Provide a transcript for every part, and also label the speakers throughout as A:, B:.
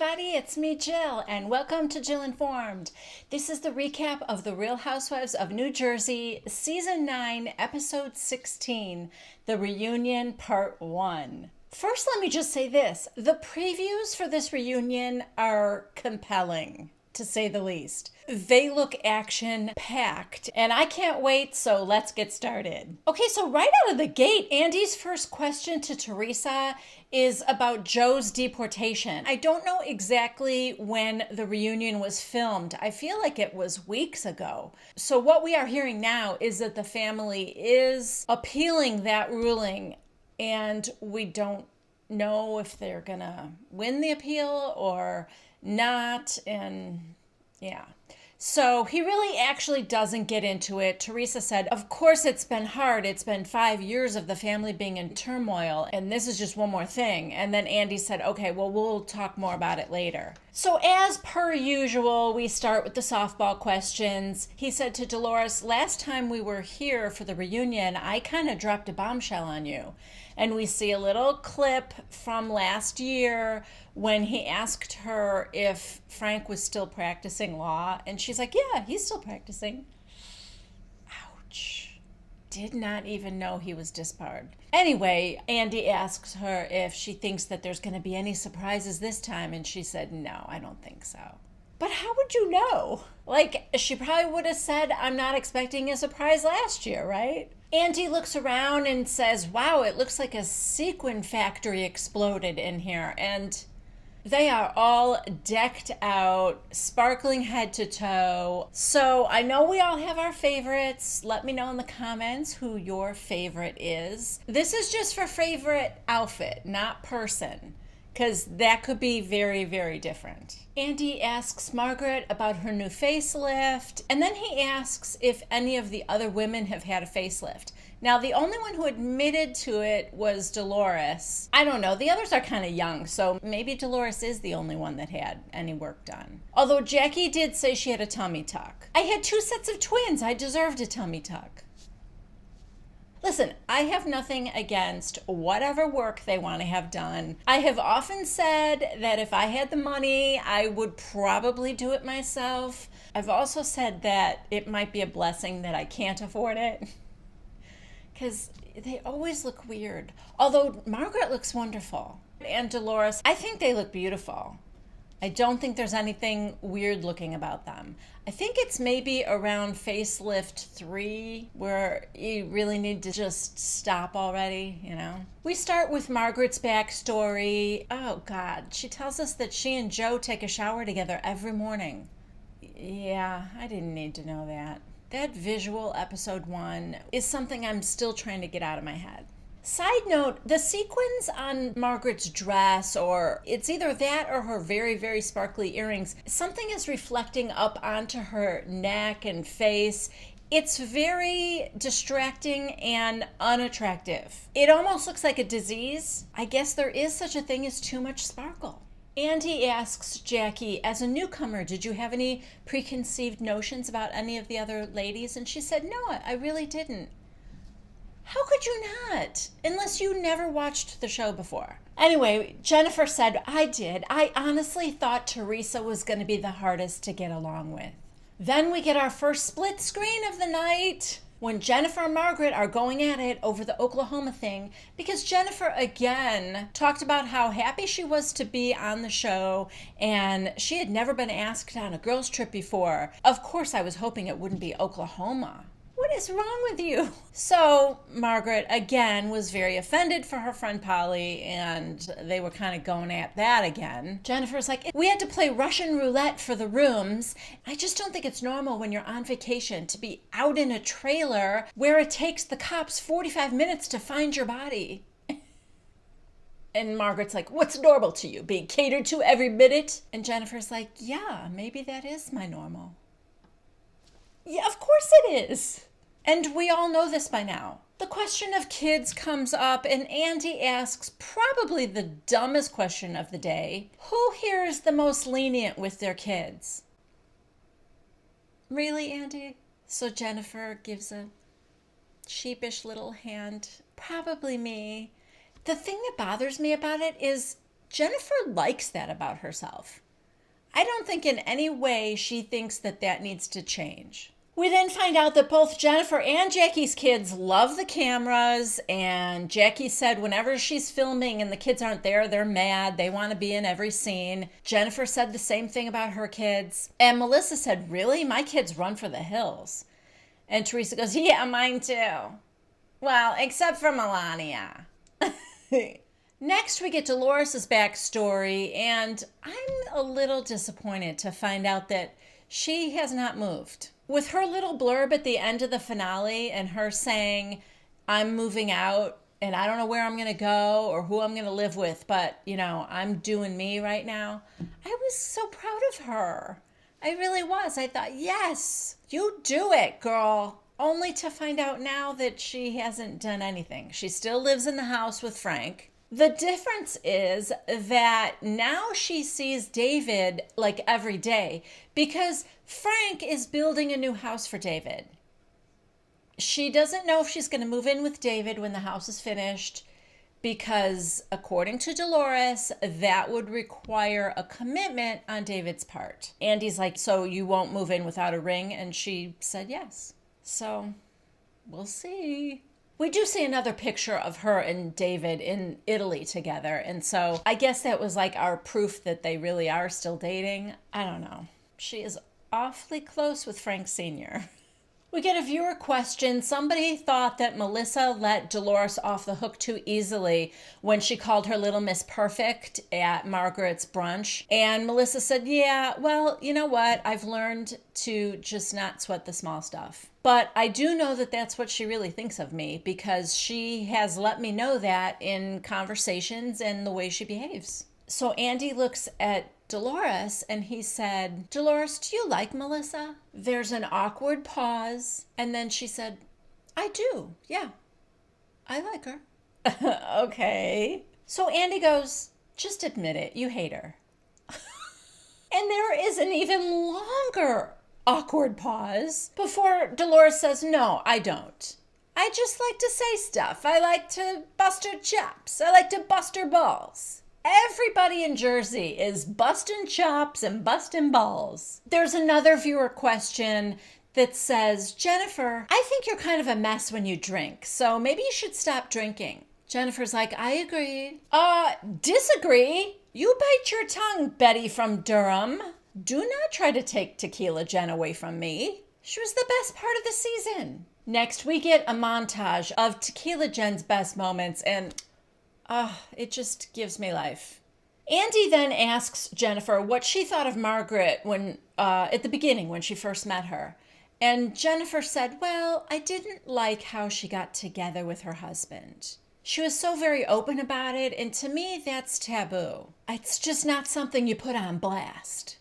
A: everybody, it's me, Jill, and welcome to Jill Informed. This is the recap of The Real Housewives of New Jersey, Season 9, Episode 16, The Reunion, Part 1. First, let me just say this. The previews for this reunion are compelling, to say the least. They look action-packed, and I can't wait, so let's get started. Okay, so right out of the gate, Andy's first question to Teresa is about Joe's deportation. I don't know exactly when the reunion was filmed. I feel like it was weeks ago. So what we are hearing now is that the family is appealing that ruling, and we don't know if they're gonna win the appeal or not, and yeah. So he really actually doesn't get into it. Teresa said, of course it's been hard. It's been 5 years of the family being in turmoil, and this is just one more thing. And then Andy said, okay, well, we'll talk more about it later. So as per usual, we start with the softball questions. He said to Dolores, last time we were here for the reunion, I kind of dropped a bombshell on you. And we see a little clip from last year when he asked her if Frank was still practicing law. And she's like, yeah, he's still practicing. Ouch. Did not even know he was disbarred. Anyway, Andy asks her if she thinks that there's going to be any surprises this time. And she said, no, I don't think so. But how would you know? Like, she probably would have said, I'm not expecting a surprise last year, right? Andy looks around and says, wow, it looks like a sequin factory exploded in here. And they are all decked out, sparkling head to toe. So I know we all have our favorites. Let me know in the comments who your favorite is. This is just for favorite outfit, not person, because that could be very, very different. Andy asks Margaret about her new facelift, and then he asks if any of the other women have had a facelift. Now, the only one who admitted to it was Dolores. I don't know, the others are kind of young, so maybe Dolores is the only one that had any work done. Although Jackie did say she had a tummy tuck. I had 2 sets of twins, I deserved a tummy tuck. Listen, I have nothing against whatever work they want to have done. I have often said that if I had the money, I would probably do it myself. I've also said that it might be a blessing that I can't afford it, because they always look weird. Although Margaret looks wonderful. And Dolores, I think they look beautiful. I don't think there's anything weird looking about them. I think it's maybe around facelift 3 where you really need to just stop already, you know? We start with Margaret's backstory. Oh God, she tells us that she and Joe take a shower together every morning. Yeah, I didn't need to know that. That visual episode 1 is something I'm still trying to get out of my head. Side note, the sequins on Margaret's dress, or it's either that or her very, very sparkly earrings, something is reflecting up onto her neck and face. It's very distracting and unattractive. It almost looks like a disease. I guess there is such a thing as too much sparkle. Andy asks Jackie, as a newcomer, did you have any preconceived notions about any of the other ladies? And she said, no, I really didn't. How could you not? Unless you never watched the show before. Anyway, Jennifer said, I did. I honestly thought Teresa was going to be the hardest to get along with. Then we get our first split screen of the night when Jennifer and Margaret are going at it over the Oklahoma thing, because Jennifer again talked about how happy she was to be on the show and she had never been asked on a girls' trip before. Of course, I was hoping it wouldn't be Oklahoma. What is wrong with you? So Margaret, again, was very offended for her friend Polly, and they were kind of going at that again. Jennifer's like, we had to play Russian roulette for the rooms. I just don't think it's normal when you're on vacation to be out in a trailer where it takes the cops 45 minutes to find your body. And Margaret's like, what's normal to you? Being catered to every minute? And Jennifer's like, yeah, maybe that is my normal. Yeah, of course it is. And we all know this by now. The question of kids comes up, and Andy asks probably the dumbest question of the day. Who here is the most lenient with their kids? Really, Andy? So Jennifer gives a sheepish little hand. Probably me. The thing that bothers me about it is Jennifer likes that about herself. I don't think in any way she thinks that that needs to change. We then find out that both Jennifer and Jackie's kids love the cameras, and Jackie said whenever she's filming and the kids aren't there, they're mad. They want to be in every scene. Jennifer said the same thing about her kids. And Melissa said, really? My kids run for the hills. And Teresa goes, yeah, mine too. Well, except for Melania. Next, we get Dolores's backstory, and I'm a little disappointed to find out that she has not moved. With her little blurb at the end of the finale and her saying, I'm moving out and I don't know where I'm going to go or who I'm going to live with, but, I'm doing me right now. I was so proud of her. I really was. I thought, yes, you do it, girl. Only to find out now that she hasn't done anything. She still lives in the house with Frank. The difference is that now she sees David like every day because Frank is building a new house for David. She doesn't know if she's going to move in with David when the house is finished because according to Dolores, that would require a commitment on David's part. Andy's like, so you won't move in without a ring? And she said yes. So we'll see. We do see another picture of her and David in Italy together. And so I guess that was like our proof that they really are still dating. I don't know. She is awfully close with Frank Sr. We get a viewer question. Somebody thought that Melissa let Dolores off the hook too easily when she called her Little Miss Perfect at Margaret's brunch. And Melissa said, yeah, well, you know what? I've learned to just not sweat the small stuff. But I do know that that's what she really thinks of me because she has let me know that in conversations and the way she behaves. So Andy looks at Dolores and he said, Dolores, do you like Melissa? There's an awkward pause. And then she said, I do. Yeah, I like her. Okay. So Andy goes, just admit it. You hate her. And there is an even longer awkward pause before Dolores says, no, I don't. I just like to say stuff. I like to bust her chops. I like to bust her balls. Everybody in Jersey is busting chops and busting balls. There's another viewer question that says, Jennifer, I think you're kind of a mess when you drink, so maybe you should stop drinking. Jennifer's like, I agree. Disagree? You bite your tongue, Betty from Durham. Do not try to take Tequila Jen away from me. She was the best part of the season. Next, we get a montage of Tequila Jen's best moments, and it just gives me life. Andy then asks Jennifer what she thought of Margaret when at the beginning when she first met her. And Jennifer said, well, I didn't like how she got together with her husband. She was so very open about it, and to me, that's taboo. It's just not something you put on blast.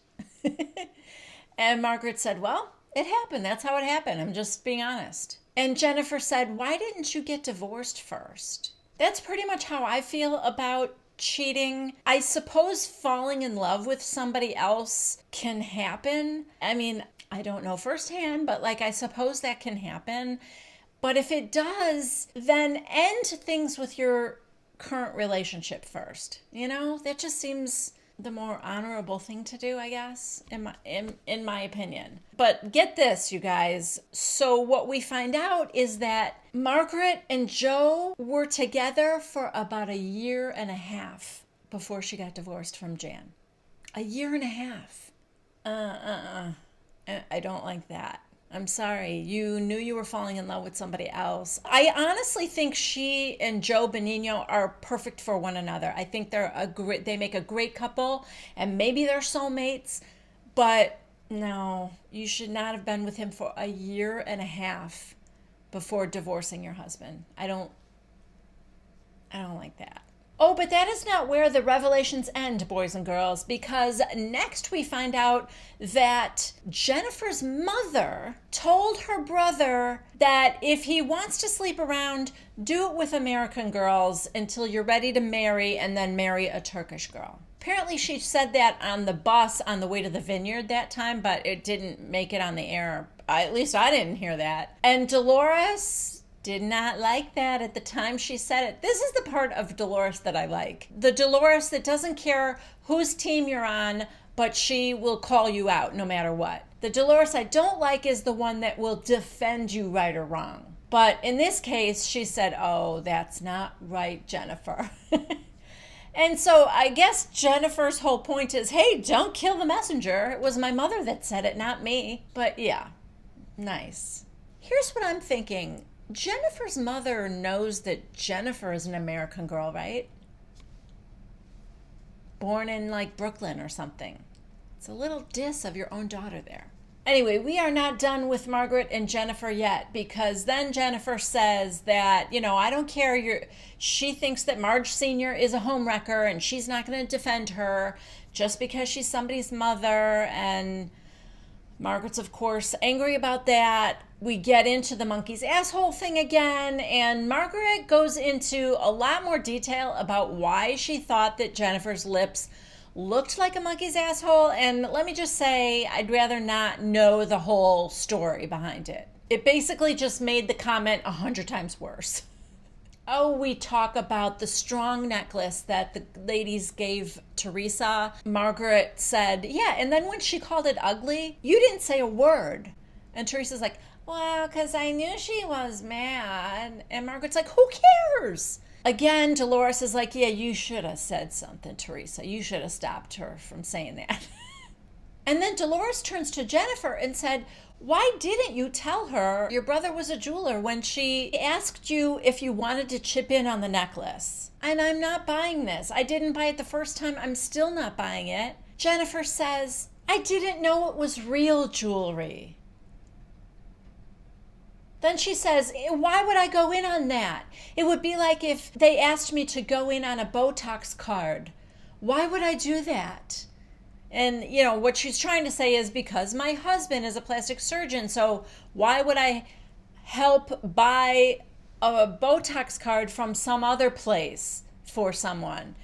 A: And Margaret said, well, it happened. That's how it happened. I'm just being honest. And Jennifer said, why didn't you get divorced first? That's pretty much how I feel about cheating. I suppose falling in love with somebody else can happen. I mean, I don't know firsthand, but I suppose that can happen. But if it does, then end things with your current relationship first. That just seems the more honorable thing to do, I guess, in my opinion. But get this, you guys. So what we find out is that Margaret and Joe were together for about 1.5 years before she got divorced from Jan. 1.5 years. I don't like that. I'm sorry. You knew you were falling in love with somebody else. I honestly think she and Joe Benigno are perfect for one another. I think they make a great couple, and maybe they're soulmates, but no, you should not have been with him for 1.5 years before divorcing your husband. I don't like that. Oh, but that is not where the revelations end, boys and girls, because next we find out that Jennifer's mother told her brother that if he wants to sleep around, do it with American girls until you're ready to marry, and then marry a Turkish girl. Apparently she said that on the bus on the way to the vineyard that time, but it didn't make it on the air. At least I didn't hear that. And Dolores Did not like that at the time she said it. This is the part of Dolores that I like. The Dolores that doesn't care whose team you're on, but she will call you out no matter what. The Dolores I don't like is the one that will defend you right or wrong. But in this case, she said, oh, that's not right, Jennifer. And so I guess Jennifer's whole point is, hey, don't kill the messenger. It was my mother that said it, not me. But yeah, nice. Here's what I'm thinking. Jennifer's mother knows that Jennifer is an American girl, right? Born in like Brooklyn or something. It's a little diss of your own daughter there. Anyway, we are not done with Margaret and Jennifer yet, because then Jennifer says that, I don't care. She thinks that Marge Sr. is a homewrecker and she's not going to defend her just because she's somebody's mother. And Margaret's, of course, angry about that. We get into the monkey's asshole thing again, and Margaret goes into a lot more detail about why she thought that Jennifer's lips looked like a monkey's asshole. And let me just say, I'd rather not know the whole story behind it. It basically just made the comment 100 times worse. Oh, we talk about the strong necklace that the ladies gave Teresa. Margaret said, yeah, and then when she called it ugly, you didn't say a word. And Teresa's like, well, because I knew she was mad. And Margaret's like, who cares? Again, Dolores is like, yeah, you should have said something, Teresa. You should have stopped her from saying that. And then Dolores turns to Jennifer and said, why didn't you tell her your brother was a jeweler when she asked you if you wanted to chip in on the necklace? And I'm not buying this. I didn't buy it the first time. I'm still not buying it. Jennifer says, I didn't know it was real jewelry. Then she says, why would I go in on that? It would be like if they asked me to go in on a Botox card. Why would I do that? And, what she's trying to say is because my husband is a plastic surgeon, so why would I help buy a Botox card from some other place for someone?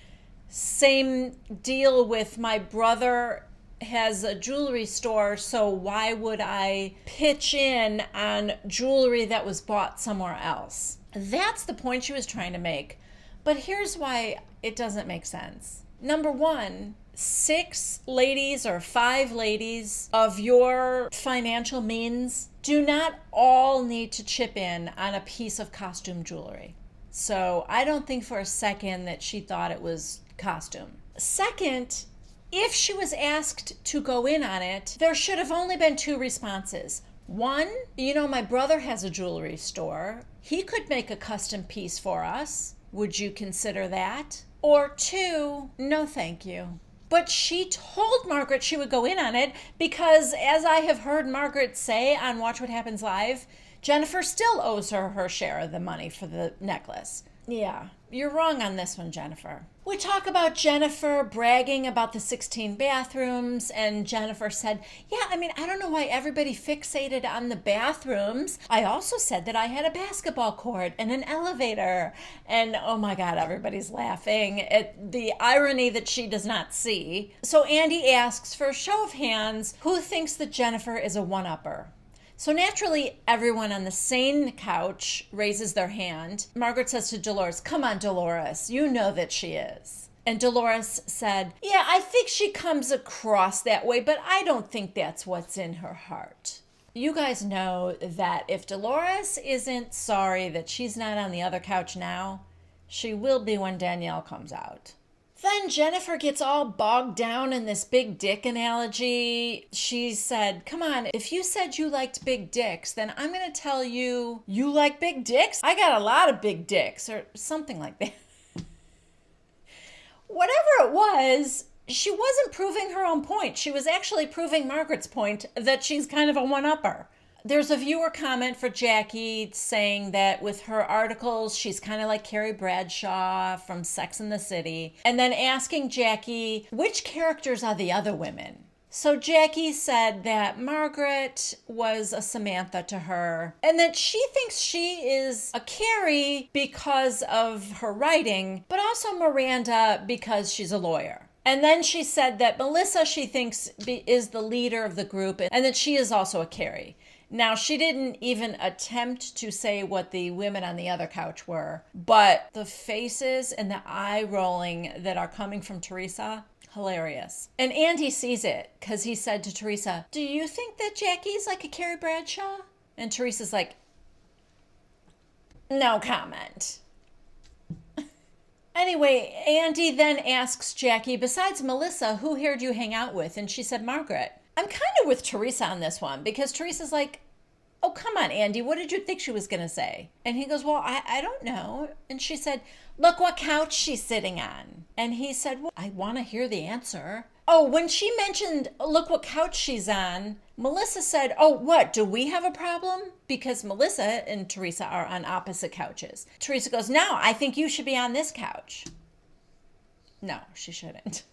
A: Same deal with my brother has a jewelry store, so why would I pitch in on jewelry that was bought somewhere else? That's the point she was trying to make. But here's why it doesn't make sense. Number one, 6 ladies or 5 ladies of your financial means do not all need to chip in on a piece of costume jewelry. So I don't think for a second that she thought it was costume. Second, if she was asked to go in on it, there should have only been 2 responses. One, my brother has a jewelry store. He could make a custom piece for us. Would you consider that? Or 2, no thank you. But she told Margaret she would go in on it because, as I have heard Margaret say on Watch What Happens Live, Jennifer still owes her her share of the money for the necklace. Yeah, you're wrong on this one, Jennifer. We talk about Jennifer bragging about the 16 bathrooms, and Jennifer said, yeah, I don't know why everybody fixated on the bathrooms. I also said that I had a basketball court and an elevator. And oh my God, everybody's laughing at the irony that she does not see. So Andy asks for a show of hands, who thinks that Jennifer is a one-upper? So naturally, everyone on the sane couch raises their hand. Margaret says to Dolores, come on, Dolores, you know that she is. And Dolores said, yeah, I think she comes across that way, but I don't think that's what's in her heart. You guys know that if Dolores isn't sorry that she's not on the other couch now, she will be when Danielle comes out. Then Jennifer gets all bogged down in this big dick analogy. She said, come on, if you said you liked big dicks, then I'm going to tell you, you like big dicks? I got a lot of big dicks, or something like that. Whatever it was, she wasn't proving her own point. She was actually proving Margaret's point that she's kind of a one-upper. There's a viewer comment for Jackie saying that with her articles, she's kind of like Carrie Bradshaw from Sex and the City, and then asking Jackie, which characters are the other women? So Jackie said that Margaret was a Samantha to her, and that she thinks she is a Carrie because of her writing, but also Miranda because she's a lawyer. And then she said that Melissa, she thinks, is the leader of the group, and that she is also a Carrie. Now, she didn't even attempt to say what the women on the other couch were, but the faces and the eye rolling that are coming from Teresa, hilarious. And Andy sees it because he said to Teresa, "Do you think that Jackie's like a Carrie Bradshaw?" And Teresa's like, "No comment." Anyway, Andy then asks Jackie, "Besides Melissa, who here do you hang out with?" And she said, "Margaret." I'm kind of with Teresa on this one because Teresa's like, "Oh, come on, Andy, what did you think she was going to say?" And he goes, "Well, I don't know." And she said, "Look what couch she's sitting on." And he said, "Well, I want to hear the answer." Oh, when she mentioned, "Look what couch she's on," Melissa said, "Oh, what, do we have a problem?" Because Melissa and Teresa are on opposite couches. Teresa goes, "No, I think you should be on this couch." No, she shouldn't.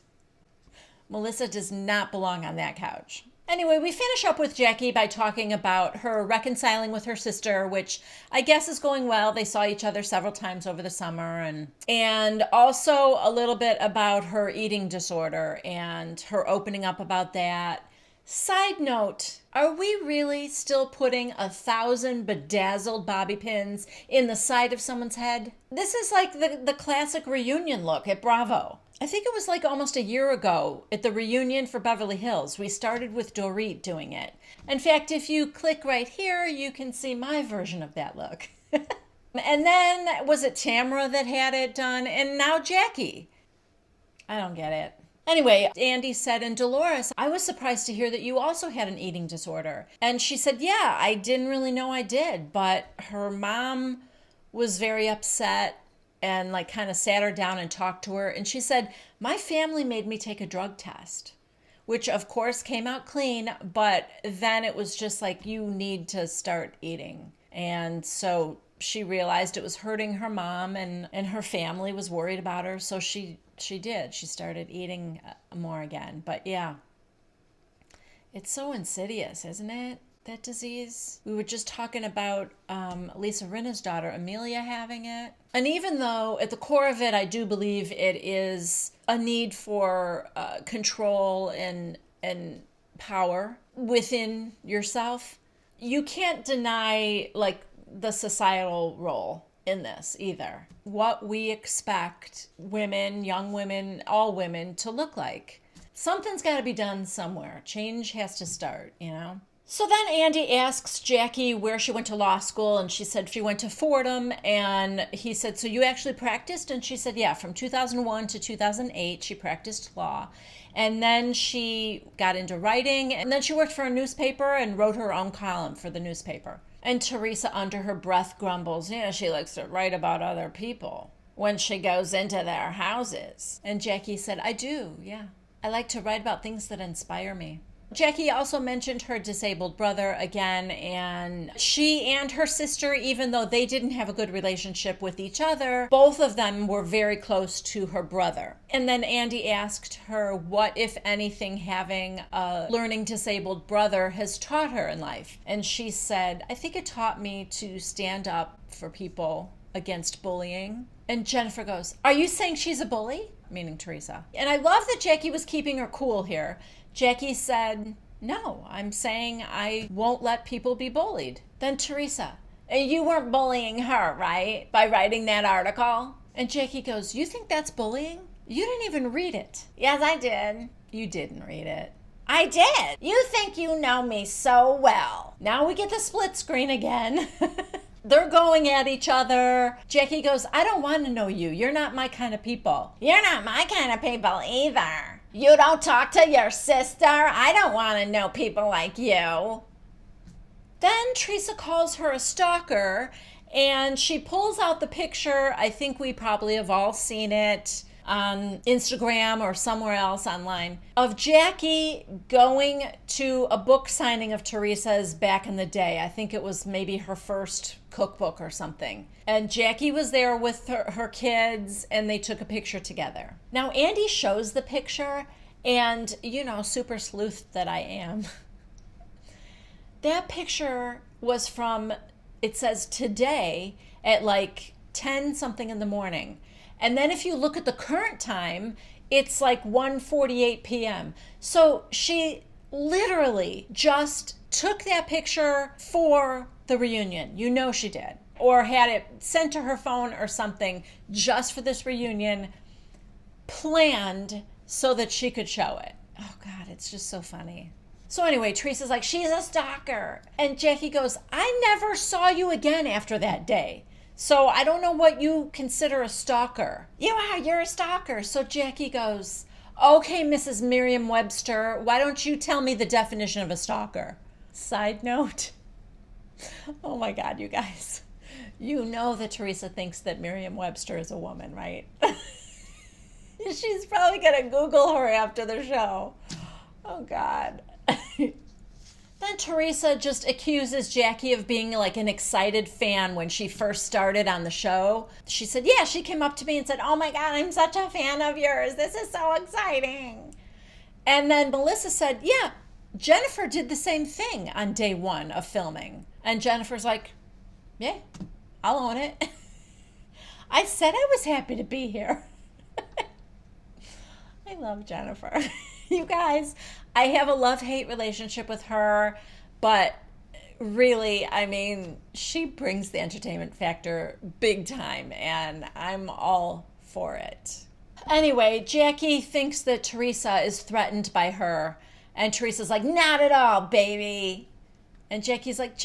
A: Melissa does not belong on that couch. Anyway, we finish up with Jackie by talking about her reconciling with her sister, which I guess is going well. They saw each other several times over the summer, and also a little bit about her eating disorder and her opening up about that. Side note, are we really still putting 1,000 bedazzled bobby pins in the side of someone's head? This is like the classic reunion look at Bravo. I think it was like almost a year ago at the reunion for Beverly Hills. We started with Dorit doing it. In fact, if you click right here, you can see my version of that look. And then was it Tamara that had it done? And now Jackie. I don't get it. Anyway, Andy said, "And Dolores, I was surprised to hear that you also had an eating disorder." And she said, "Yeah, I didn't really know I did, but her mom was very upset and like kind of sat her down and talked to her. And she said, my family made me take a drug test, which of course came out clean, but then it was just like, you need to start eating." And so she realized it was hurting her mom, and her family was worried about her. So she did. She started eating more again. But yeah, it's so insidious, isn't it? That disease. We were just talking about Lisa Rinna's daughter, Amelia, having it. And even though at the core of it, I do believe it is a need for control and power within yourself, you can't deny like the societal role in this either. What we expect women, young women, all women to look like. Something's got to be done somewhere. Change has to start, you know? So then Andy asks Jackie where she went to law school, and she said she went to Fordham, and he said, "So you actually practiced?" And she said, "Yeah, from 2001 to 2008, she practiced law." And then she got into writing, and then she worked for a newspaper and wrote her own column for the newspaper. And Teresa, under her breath, grumbles, "Yeah, she likes to write about other people when she goes into their houses." And Jackie said, "I do, yeah. I like to write about things that inspire me." Jackie also mentioned her disabled brother again, and she and her sister, even though they didn't have a good relationship with each other, both of them were very close to her brother. And then Andy asked her what, if anything, having a learning disabled brother has taught her in life. And she said, "I think it taught me to stand up for people against bullying." And Jennifer goes, "Are you saying she's a bully?" Meaning Teresa. And I love that Jackie was keeping her cool here. Jackie said, "No, I'm saying I won't let people be bullied." Then Teresa, "You weren't bullying her, right? By writing that article?" And Jackie goes, "You think that's bullying? You didn't even read it." "Yes, I did." "You didn't read it." "I did." "You think you know me so well." Now we get the split screen again. They're going at each other. Jackie goes, "I don't want to know you. You're not my kind of people." "You're not my kind of people either." "You don't talk to your sister. I don't want to know people like you." Then Teresa calls her a stalker, and she pulls out the picture. I think we probably have all seen it on Instagram or somewhere else online, of Jackie going to a book signing of Teresa's back in the day. I think it was maybe her first cookbook or something. And Jackie was there with her kids, and they took a picture together. Now, Andy shows the picture, and, you know, super sleuth that I am, that picture was from, it says today at like 10 something in the morning. And then if you look at the current time, it's like 1:48 p.m. So she literally just took that picture for the reunion. You know she did. Or had it sent to her phone or something just for this reunion, planned so that she could show it. Oh God, it's just so funny. So anyway, Teresa's like, she's a stalker. And Jackie goes, I never saw you again after that day. So I don't know what you consider a stalker. You're a stalker. So Jackie goes, okay, Mrs. Merriam-Webster, why don't you tell me the definition of a stalker? Side note. Oh my God, you guys. You know that Teresa thinks that Merriam-Webster is a woman, right? She's probably going to Google her after the show. Oh God. Then Teresa just accuses Jackie of being like an excited fan when she first started on the show. She said, yeah, she came up to me and said, oh my God, I'm such a fan of yours. This is so exciting. And then Melissa said, yeah, Jennifer did the same thing on day one of filming. And Jennifer's like, yeah, I'll own it. I said I was happy to be here. I love Jennifer. You guys, I have a love-hate relationship with her, but really, I mean, she brings the entertainment factor big time, and I'm all for it. Anyway, Jackie thinks that Teresa is threatened by her, and Teresa's like, not at all, baby. And Jackie's like,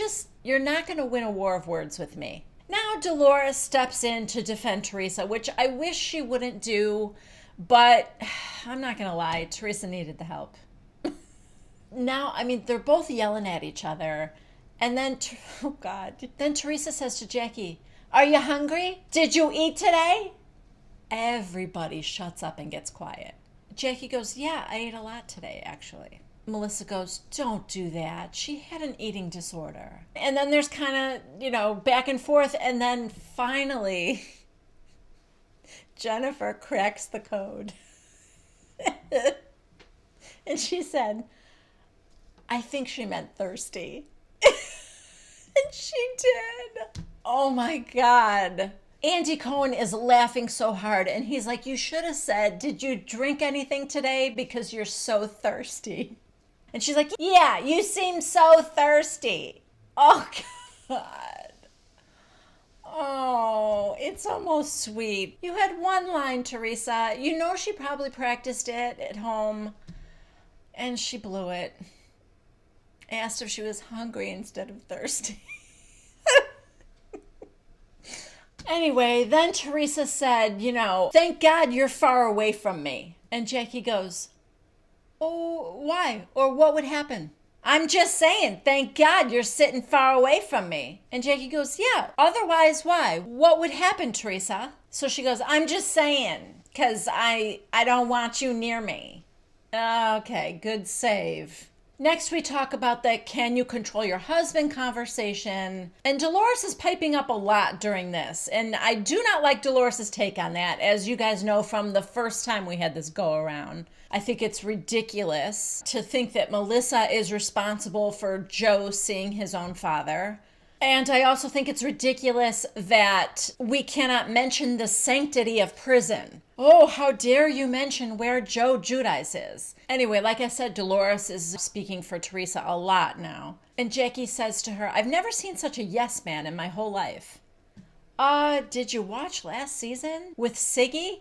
A: you're not going to win a war of words with me. Now Dolores steps in to defend Teresa, which I wish she wouldn't do, but I'm not going to lie, Teresa needed the help. Now, I mean, they're both yelling at each other. And then, oh God, then Teresa says to Jackie, are you hungry? Did you eat today? Everybody shuts up and gets quiet. Jackie goes, yeah, I ate a lot today, actually. Melissa goes, don't do that. She had an eating disorder. And then there's kind of, back and forth. And then finally, Jennifer cracks the code. And she said, I think she meant thirsty. And she did. Oh my God. Andy Cohen is laughing so hard. And he's like, you should have said, did you drink anything today? Because you're so thirsty. And she's like, yeah, you seem so thirsty. Oh God. Oh, it's almost sweet. You had one line, Teresa. You know she probably practiced it at home. And she blew it. Asked if she was hungry instead of thirsty. Anyway, then Teresa said, thank God you're far away from me. And Jackie goes, oh, why? Or what would happen? I'm just saying, thank God you're sitting far away from me. And Jackie goes, yeah, otherwise why? What would happen, Teresa? So she goes, I'm just saying, because I don't want you near me. Okay, good save. Next, we talk about the can you control your husband conversation. And Dolores is piping up a lot during this. And I do not like Dolores' take on that, as you guys know from the first time we had this go around. I think it's ridiculous to think that Melissa is responsible for Joe seeing his own father. And I also think it's ridiculous that we cannot mention the sanctity of prison. Oh, how dare you mention where Joe Giudice is? Anyway, like I said, Dolores is speaking for Teresa a lot now. And Jackie says to her, I've never seen such a yes man in my whole life. Did you watch last season with Siggy?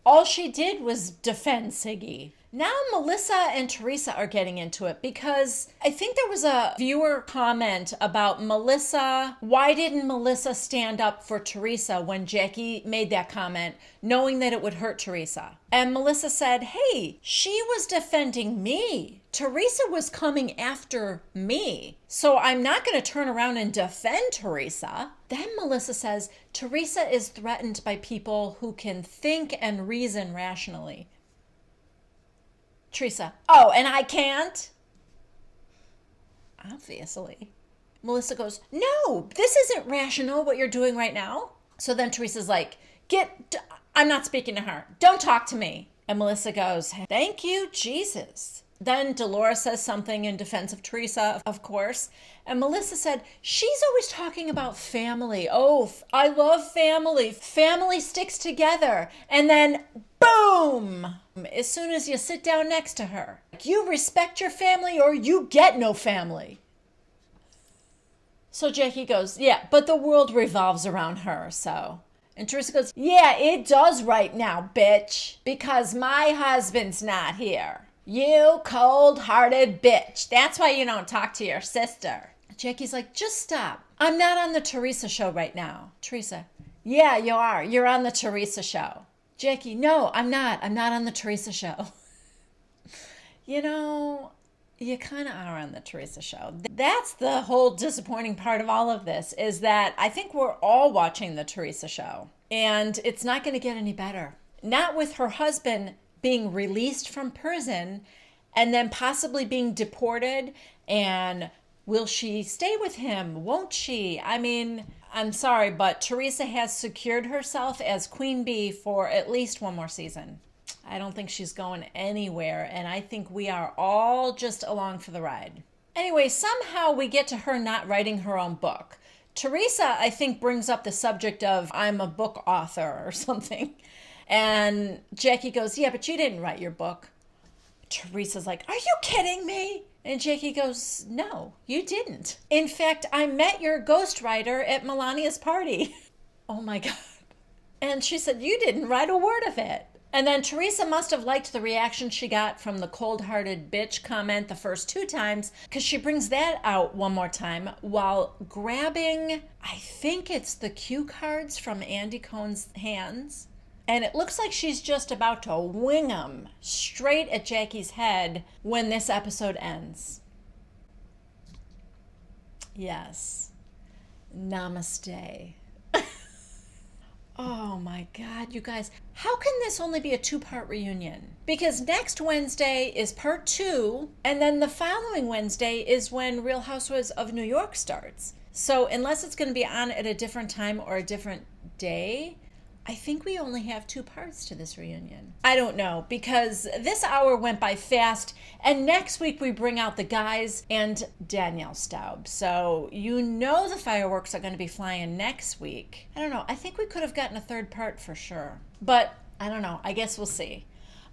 A: All she did was defend Siggy. Now Melissa and Teresa are getting into it because I think there was a viewer comment about Melissa. Why didn't Melissa stand up for Teresa when Jackie made that comment, knowing that it would hurt Teresa? And Melissa said, hey, she was defending me. Teresa was coming after me. So I'm not going to turn around and defend Teresa. Then Melissa says, Teresa is threatened by people who can think and reason rationally. Teresa, oh, and I can't? Obviously. Melissa goes, no, this isn't rational what you're doing right now. So then Teresa's like, I'm not speaking to her. Don't talk to me. And Melissa goes, thank you, Jesus. Then Dolores says something in defense of Teresa, of course. And Melissa said, she's always talking about family. Oh, I love family. Family sticks together. And then, boom! As soon as you sit down next to her, you respect your family or you get no family. So Jackie goes, yeah, but the world revolves around her, so. And Teresa goes, yeah, it does right now, bitch, because my husband's not here. You cold-hearted bitch. That's why you don't talk to your sister. Jackie's like, just stop. I'm not on the Teresa show right now. Teresa, yeah, you are. You're on the Teresa show. Jackie, no, I'm not. I'm not on the Teresa show. You know, you kind of are on the Teresa show. That's the whole disappointing part of all of this, is that I think we're all watching the Teresa show. And it's not going to get any better. Not with her husband being released from prison and then possibly being deported. And will she stay with him? Won't she? I mean, I'm sorry, but Teresa has secured herself as Queen Bee for at least one more season. I don't think she's going anywhere, and I think we are all just along for the ride. Anyway, somehow we get to her not writing her own book. Teresa, I think, brings up the subject of, I'm a book author or something. And Jackie goes, yeah, but you didn't write your book. Teresa's like, are you kidding me? And Jackie goes, no, you didn't. In fact, I met your ghostwriter at Melania's party. Oh my God. And she said, you didn't write a word of it. And then Teresa must have liked the reaction she got from the cold-hearted bitch comment the first 2 times, because she brings that out one more time while grabbing, I think it's the cue cards from Andy Cohen's hands. And it looks like she's just about to wing them straight at Jackie's head when this episode ends. Yes. Namaste. Oh my God, you guys. How can this only be a 2-part reunion? Because next Wednesday is part 2, and then the following Wednesday is when Real Housewives of New York starts. So unless it's going to be on at a different time or a different day, I think we only have 2 parts to this reunion. I don't know, because this hour went by fast, and next week we bring out the guys and Danielle Staub. So you know the fireworks are going to be flying next week. I don't know. I think we could have gotten a 3rd part for sure. But I don't know. I guess we'll see.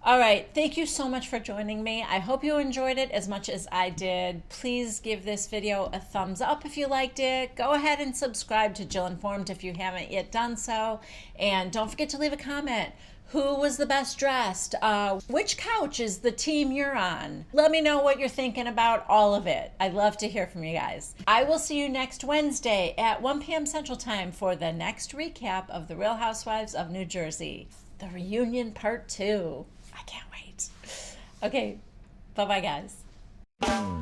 A: All right. Thank you so much for joining me. I hope you enjoyed it as much as I did. Please give this video a thumbs up if you liked it. Go ahead and subscribe to Jill Informed if you haven't yet done so. And don't forget to leave a comment. Who was the best dressed? Which couch is the team you're on? Let me know what you're thinking about all of it. I'd love to hear from you guys. I will see you next Wednesday at 1 p.m. Central Time for the next recap of The Real Housewives of New Jersey. The reunion part 2. I can't wait. Okay, bye-bye, guys.